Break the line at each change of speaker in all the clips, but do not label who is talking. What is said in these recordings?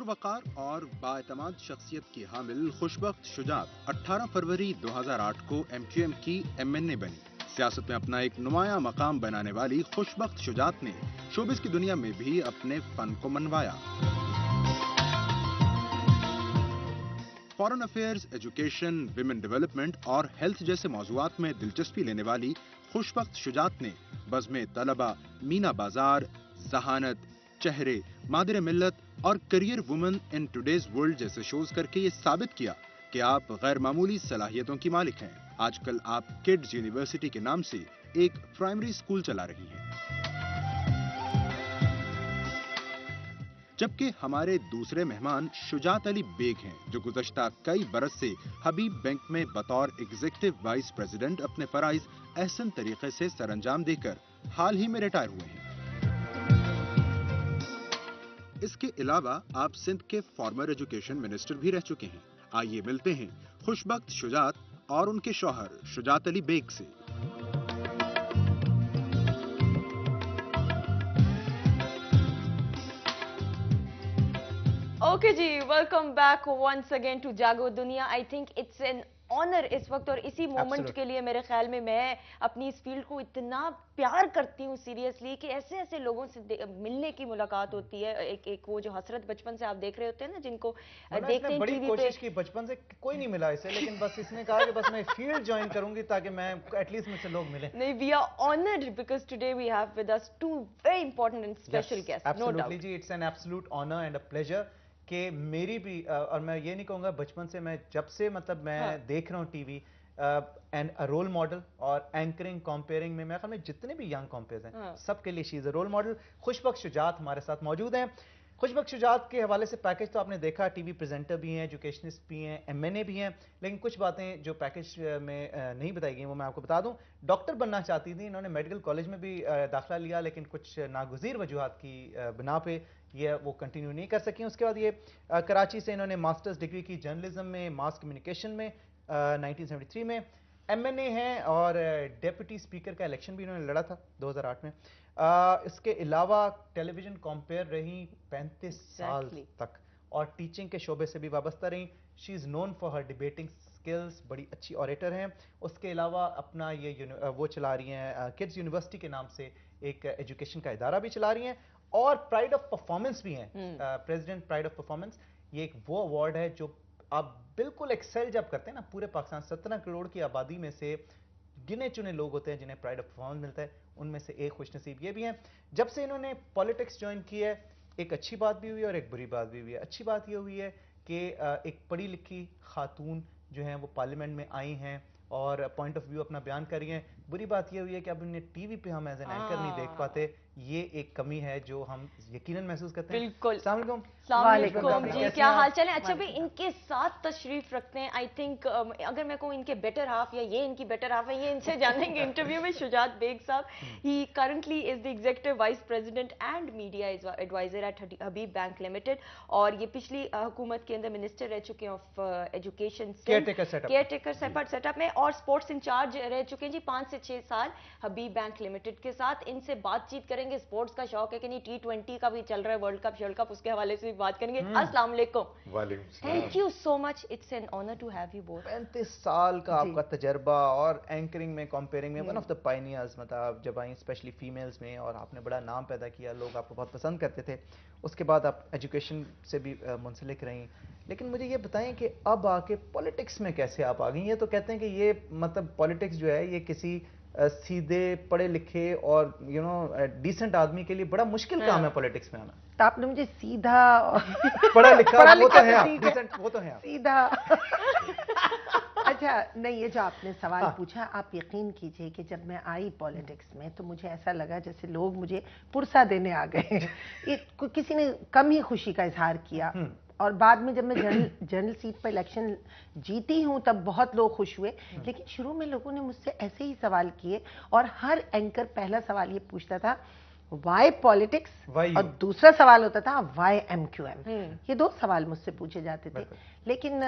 वक़ार और बाएतमाद शख्सियत की हामिल खुशबख्त शुजात 18 फरवरी 2008 को एमक्यूएम की एमएनए बनी। सियासत में अपना एक नुमाया मकाम बनाने वाली खुशबख्त शुजात ने शोबिस की दुनिया में भी अपने फन को मनवाया। Foreign affairs, education, women development और हेल्थ जैसे मौजुआत में दिलचस्पी लेने वाली खुशबख्त शुजात ने बज़्म तलबा, मीना बाजार, जहानत, चेहरे, मादिर मिल्लत और career woman in today's world जैसे शोज करके ये साबित किया कि आप गैर मामूली सलाहियतों की मालिक हैं। आजकल आप किड्स यूनिवर्सिटी के नाम से एक प्राइमरी स्कूल चला रही हैं। जबकि हमारे दूसरे मेहमान शुजात अली बेग हैं, जो गुज़श्ता कई बरस से हबीब बैंक में बतौर एग्जीक्यूटिव वाइस प्रेसिडेंट अपने फराइज एहसन तरीके से सरअंजाम देकर हाल ही में रिटायर हुए हैं। इसके अलावा आप सिंध के फॉर्मर एजुकेशन मिनिस्टर भी रह चुके हैं। आइए मिलते हैं खुशबख्त शुजात और उनके शौहर शुजात अली बेग से।
Okay ji, welcome back once again to Jaago Duniya. I think it's an honour इस वक्त, और इसी मोमेंट के लिए मेरे ख्याल में मैं अपनी इस फील्ड को इतना प्यार करती हूँ सीरियसली कि ऐसे ऐसे लोगों से मिलने की मुलाकात होती है। एक वो जो हसरत बचपन से आप देख रहे होते हैं ना, जिनको देखते हैं
बड़ी
टीवी
कोशिश की, बचपन से कोई नहीं मिला इसे, लेकिन बस इसने कहा कि बस मैं फील्ड ज्वाइन करूंगी ताकि मैं एटलीस्ट मुझसे लोग मिले।
नहीं, we are honoured because today we have with us two very important and special guest. No doubt
ji, it's an absolute honour and a pleasure कि मेरी भी और मैं ये नहीं कहूँगा बचपन से, मैं जब से मतलब मैं देख रहा हूँ TV and a role model और एंकरिंग कंपेयरिंग में, मेरे ख्याल में जितने भी यंग कंपेयर्स हैं सबके लिए she is a role model. Khushbakht Shujaat हमारे साथ मौजूद हैं। खुशबख्त शुजात के हवाले से पैकेज तो आपने देखा, टीवी प्रेजेंटर भी हैं, एजुकेशनिस्ट भी हैं, एमएनए भी हैं, लेकिन कुछ बातें जो पैकेज में नहीं बताई गई वो मैं आपको बता दूं। डॉक्टर बनना चाहती थी, इन्होंने मेडिकल कॉलेज में भी दाखिला लिया, लेकिन कुछ नागुज़ीर वजूहात की बिना पे ये वो कंटिन्यू नहीं कर सकी। उसके बाद ये कराची से इन्होंने मास्टर्स डिग्री की जर्नलिज्म में, मास कम्युनिकेशन में 1973 में। एमएनए हैं और डेप्यूटी स्पीकर का इलेक्शन भी इन्होंने लड़ा था 2008 में। इसके अलावा टेलीविजन कंपेयर रही 35 साल तक और टीचिंग के शोबे से भी वाबस्ता रही। She is known for her debating skills, बड़ी अच्छी ऑरेटर हैं। उसके अलावा अपना ये वो चला रही हैं किड्स यूनिवर्सिटी के नाम से एक एजुकेशन का इदारा भी चला रही हैं, और प्राइड ऑफ परफॉर्मेंस भी हैं, प्रेसिडेंट प्राइड ऑफ परफॉर्मेंस। ये एक वो अवार्ड है जो आप बिल्कुल एक्सेल जब करते हैं ना, पूरे पाकिस्तान 17 करोड़ की आबादी में से गिने चुने लोग होते हैं जिन्हें प्राइड ऑफ परफॉर्मेंस मिलता है, उनमें से एक खुशनसीब ये भी हैं। जब से इन्होंने पॉलिटिक्स ज्वाइन की है, एक अच्छी बात भी हुई है और एक बुरी बात भी हुई है। अच्छी बात ये हुई है कि एक पढ़ी लिखी खातून जो हैं वो पार्लियामेंट में आई हैं और पॉइंट ऑफ व्यू अपना बयान कर रही हैं। बुरी बात ये हुई है कि अब इन्हें टीवी पे हम एज एन एंकर नहीं देख पाते, ये एक कमी है जो हम यकीनन महसूस करते हैं।
बिल्कुल।
अस्सलाम
वालेकुम जी, क्या हाल चाल है? अच्छा भाई, इनके साथ तशरीफ रखते हैं। आई थिंक अगर मैं कहूँ इनके बेटर हाफ या ये इनकी बेटर हाफ है, ये इनसे जानेंगे इंटरव्यू में। शुजात बेग साहब, he currently is the executive vice president and media adviser at Habib bank limited, और ये पिछली हुकूमत के अंदर मिनिस्टर रह चुके हैं ऑफ एजुकेशन, केयरटेकर सेटअप में, और स्पोर्ट्स इंचार्ज रह चुके हैं जी 5 से 6 साल हबीब बैंक लिमिटेड के साथ। इनसे बातचीत करेंगे, स्पोर्ट्स का शौक है कि नहीं, T20 का भी चल रहा है, वर्ल्ड कप शर्ल्ड कप, उसके हवाले से भी बात करेंगे। अस्सलाम वालेकुम। Thank you so much, it's an honour to have you both.
35 साल का आपका तजर्बा और एंकरिंग में, कंपेयरिंग में, वन ऑफ द पायनियर्स, मतलब जब आई स्पेशली फीमेल्स में, और आपने बड़ा नाम पैदा किया, लोग आपको बहुत पसंद करते थे। उसके बाद आप एजुकेशन से भी मुंसलिक रहीं, लेकिन मुझे ये बताएं कि अब आके पॉलिटिक्स में कैसे आप आ गई? ये तो कहते हैं कि ये मतलब पॉलिटिक्स जो है ये किसी सीधे पढ़े लिखे और डिसेंट आदमी के लिए बड़ा मुश्किल काम है पॉलिटिक्स में आना।
तो आपने मुझे सीधा
पढ़ा लिखा वो तो है, डिसेंट वो तो है
सीधा अच्छा नहीं, ये जो आपने सवाल पूछा, आप यकीन कीजिए कि जब मैं आई पॉलिटिक्स में तो मुझे ऐसा लगा जैसे लोग मुझे पुरसा देने आ गए। किसी ने कम ही खुशी का इजहार किया, और बाद में जब मैं जनरल सीट पर इलेक्शन जीती हूं तब बहुत लोग खुश हुए, लेकिन शुरू में लोगों ने मुझसे ऐसे ही सवाल किए, और हर एंकर पहला सवाल ये पूछता था वाई पॉलिटिक्स, और दूसरा सवाल होता था वाई MQM। ये 2 सवाल मुझसे पूछे जाते थे, लेकिन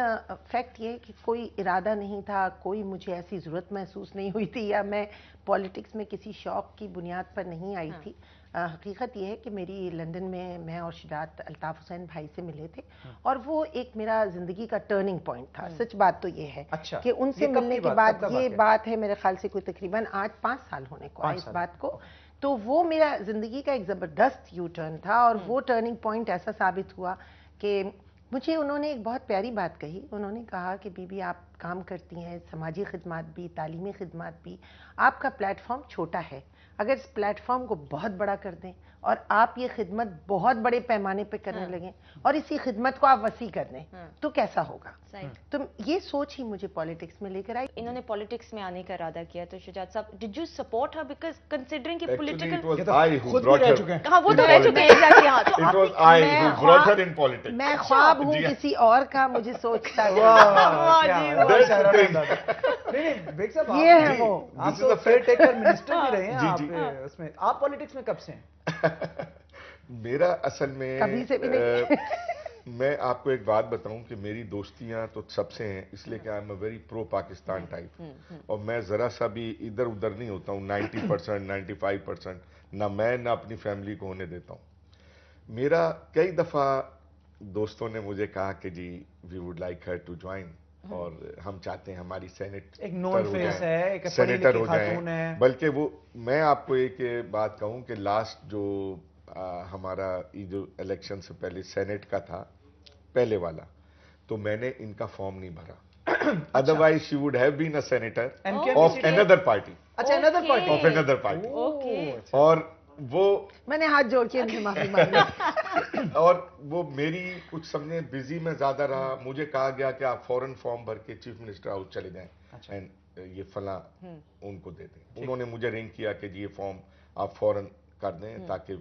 फैक्ट ये कि कोई इरादा नहीं था, कोई मुझे ऐसी ज़रूरत महसूस नहीं हुई थी, या मैं पॉलिटिक्स में किसी शौक की बुनियाद पर नहीं आई थी। हकीकत ये है कि मेरी लंदन में मैं और शुजात अल्ताफ़ हुसैन भाई से मिले थे और वो एक मेरा ज़िंदगी का टर्निंग पॉइंट था। सच बात तो ये है कि उनसे मिलने के बाद, ये बात है मेरे ख्याल से कोई तकरीबन आज 5 साल होने को आए इस बात को, तो वो मेरा ज़िंदगी का एक ज़बरदस्त यू टर्न था और वो टर्निंग पॉइंट ऐसा साबित हुआ कि मुझे उन्होंने एक बहुत प्यारी बात कही। उन्होंने कहा कि बीबी आप काम करती हैं, समाजी खिदमत भी, तालीमी खिदमत भी, आपका प्लेटफॉर्म छोटा है, अगर इस प्लेटफॉर्म को बहुत बड़ा कर दें और आप ये खिदमत बहुत बड़े पैमाने पे करने लगें और इसी खिदमत को आप वसी कर दें तो कैसा होगा। तो ये सोच ही मुझे पॉलिटिक्स में लेकर आई।
इन्होंने पॉलिटिक्स में आने का इरादा किया, तो शुजात साहब did you support her because considering कि political
I who brought her,
हाँ वो तो रह चुके हैं एग्जैक्टली। हाँ तो
it was I who brought her in politics.
मैं ख्वाब हूँ किसी और का, मुझे सोचता है
नहीं बेग साहब
ये है वो,
आप तो फेयर टेकर मिनिस्टर भी रहे हैं आप उसमें, आप पॉलिटिक्स में कब से हैं?
मेरा असल में
कभी से भी नहीं।
मैं आपको एक बात बताऊं कि मेरी दोस्तियां तो सबसे हैं, इसलिए कि I am a very pro Pakistan type और मैं जरा सा भी इधर उधर नहीं होता हूं। 90% 95% ना मैं ना अपनी फैमिली को होने देता हूं। मेरा कई दफा दोस्तों ने मुझे कहा कि जी we would like her to join और हम चाहते हैं हमारी सेनेट
एक नोन फेस है, एक
सेनेटर हो
जाए।
बल्कि वो मैं आपको एक बात कहूं कि लास्ट जो हमारा ये जो इलेक्शन से पहले सेनेट का था पहले वाला, तो मैंने इनका फॉर्म नहीं भरा। Otherwise she would have been a senator of another party.
अच्छा, another party,
of another party. और वो
मैंने हाथ जोड़ के इनसे माफी मांगी
और वो मेरी कुछ समझे बिजी में ज्यादा रहा। मुझे कहा गया कि आप फौरन फॉर्म भर के चीफ मिनिस्टर हाउस चले जाएं एंड ये फला उनको दे दें। उन्होंने मुझे रिंग किया कि जी ये फॉर्म आप फौरन कर दें ताकि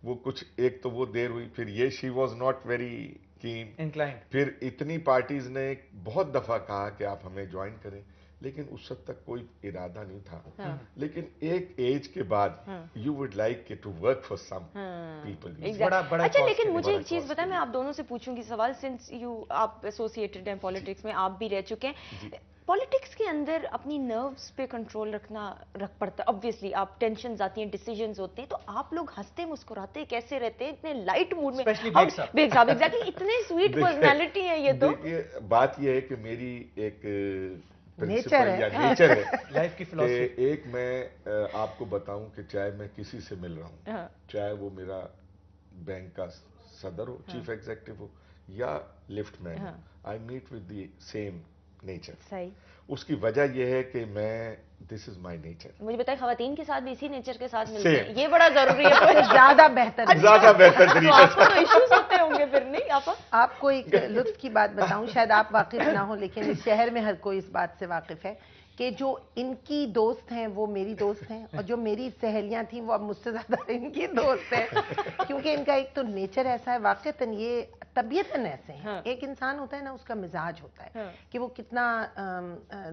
वो कुछ एक तो वो देर हुई, फिर ये she was not very keen inclined. फिर इतनी पार्टीज ने बहुत दफा कहा कि आप हमें ज्वाइन करें, लेकिन उस वक्त तक कोई इरादा नहीं था। लेकिन एक एज के बाद you would like to work for some people.
बड़ा अच्छा, लेकिन मुझे एक चीज बताएं, मैं आप दोनों से पूछूंगी सवाल, सिंस आप एसोसिएटेड हैं पॉलिटिक्स में, आप भी रह चुके हैं। पॉलिटिक्स के अंदर अपनी नर्व्स पे कंट्रोल रख पड़ता है। ऑब्वियसली आप टेंशन आती हैं, डिसीजंस होते हैं, तो आप लोग हंसते मुस्कुराते कैसे रहते हैं इतने लाइट मूड में? बेग साहब एग्जैक्टली, इतने स्वीट पर्सनालिटी है ये तो।
बात ये है कि मेरी एक
नेचर
है
लाइफ की फिलॉसफी।
एक मैं आपको बताऊं कि चाहे मैं किसी से मिल रहा हूं, चाहे वो मेरा बैंक का सदर हो, चीफ एग्जीक्यूटिव हो या lift man, I meet with the same nature.
सही।
उसकी वजह यह है कि मैं दिस इज माय नेचर।
मुझे बताएं, खवातीन के साथ भी इसी नेचर के साथ मिलते हैं, ये बड़ा जरूरी है।
ज्यादा बेहतर
तरीका से। तो इश्यूज होते होंगे फिर नहीं?
आपको एक लुत्फ की बात बताऊं, शायद आप वाकिफ ना हो, लेकिन इस शहर में हर कोई इस बात से वाकिफ है कि जो इनकी दोस्त हैं वो मेरी दोस्त हैं और जो मेरी सहेलियां थी वो अब मुझसे ज्यादा इनकी दोस्त हैं, क्योंकि इनका एक तो नेचर ऐसा है, वाकईतन ये तबीयतन ऐसे हैं। एक इंसान होता है ना, उसका मिजाज होता है कि वो कितना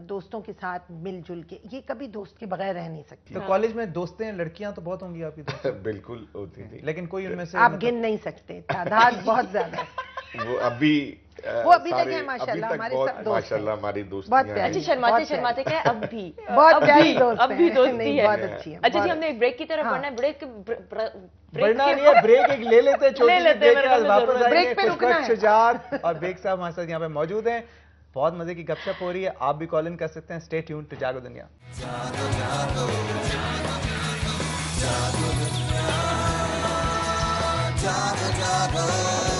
दोस्तों के साथ मिलजुल के, ये कभी दोस्त के बगैर रह नहीं सकती।
तो कॉलेज में दोस्तें लड़कियां तो बहुत होंगी आपकी दोस्त?
बिल्कुल होती थी,
लेकिन कोई उनमें से
आप गिन नहीं सकते, तादाद बहुत ज्यादा है।
वो अभी
तक है माशाल्लाह, हमारे सब दोस्त
माशाल्लाह हमारी दोस्त
बहुत अच्छी। शर्माते क्या अब भी
बहुत प्यारी दोस्त
अब भी दोस्ती है,
बहुत अच्छी है।
अच्छा जी, हमने एक ब्रेक की तरफ बढ़ना है। ब्रेक
बढ़ना नहीं है, ब्रेक एक ले लेते हैं, छोटी
ब्रेक पे रुकना है।
शुजात और बेग साहब हमारे साथ यहाँ पे मौजूद हैं, बहुत मजे की गपशप हो रही है। आप भी कॉल इन कर सकते हैं। स्टे ट्यून्ड टू जागो दुनिया। जागो